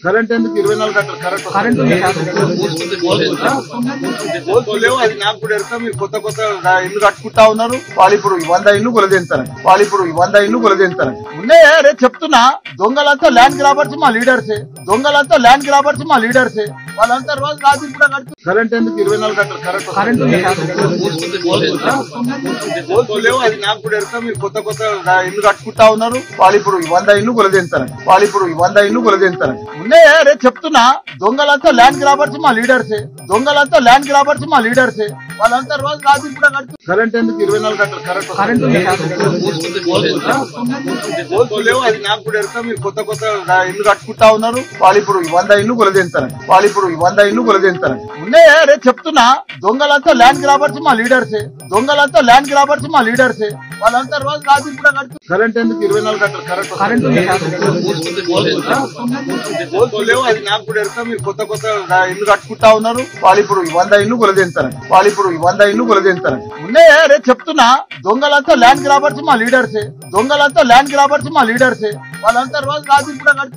Current ఎందుకు 24 గంటలు current లేవు. అది నాకు కూడా ఎరుక. మీరు కొత్త కొత్త ఇల్లు కట్టుకుంటా ఉన్నారు. వాళ్ళు ఇప్పుడు 100 ఇల్లు కొలదింతారని ఉన్నాయా? రేపు చెప్తున్నా, దొంగలంతా ల్యాండ్ గ్రాబర్స్ మా లీడర్సే. వాళ్ళంతా రోజు రాత్రి కూడా కడుతూ కరెంట్ ఎందుకు 24 గంటలు కరెంట్ లేవు. అది నాకు కూడా ఎరుక. మీరు కొత్త కొత్త ఇల్లు కట్టుకుంటా ఉన్నారు. వాళ్ళు ఇప్పుడు 100 ఇల్లు కొలదింతారని ఉన్నాయా? రేపు చెప్తున్నా, దొంగలంతా ల్యాండ్ గ్రాబర్స్ మా లీడర్సే. వాళ్ళంతా రోజు రాత్రి కూడా కడుతూ కరెంట్ ఎందుకు 24 గంటలు కరెంట్ లేవు. అది నాకు కూడా ఎరుక. మీరు కొత్త కొత్త ఇల్లు కట్టుకుంటా ఉన్నారు. వాళ్ళు ఇప్పుడు 100 ఇల్లు కొలదింతారని ఉన్నాయా? రేపు చెప్తున్నా, దొంగలంతా ల్యాండ్ గ్రాబర్స్ మా లీడర్సే. వాళ్ళంతా రోజు రాత్రి కూడా కడుతూ కరెంట్ ఎందుకు 24 గంటలు కరెంట్ లేవు. అది నాకు కూడా ఎరుక. మీరు కొత్త కొత్త ఇల్లు కట్టుకుంటా ఉన్నారు. వాళ్ళు ఇప్పుడు 100 ఇల్లు కొలదింతారని ఉన్నాయా? రేపు చెప్తున్నా, దొంగలంతా ల్యాండ్ గ్రాబర్స్ మా లీడర్సే. వాళ్ళంతా రోజు రాత్రి కూడా కడుతూ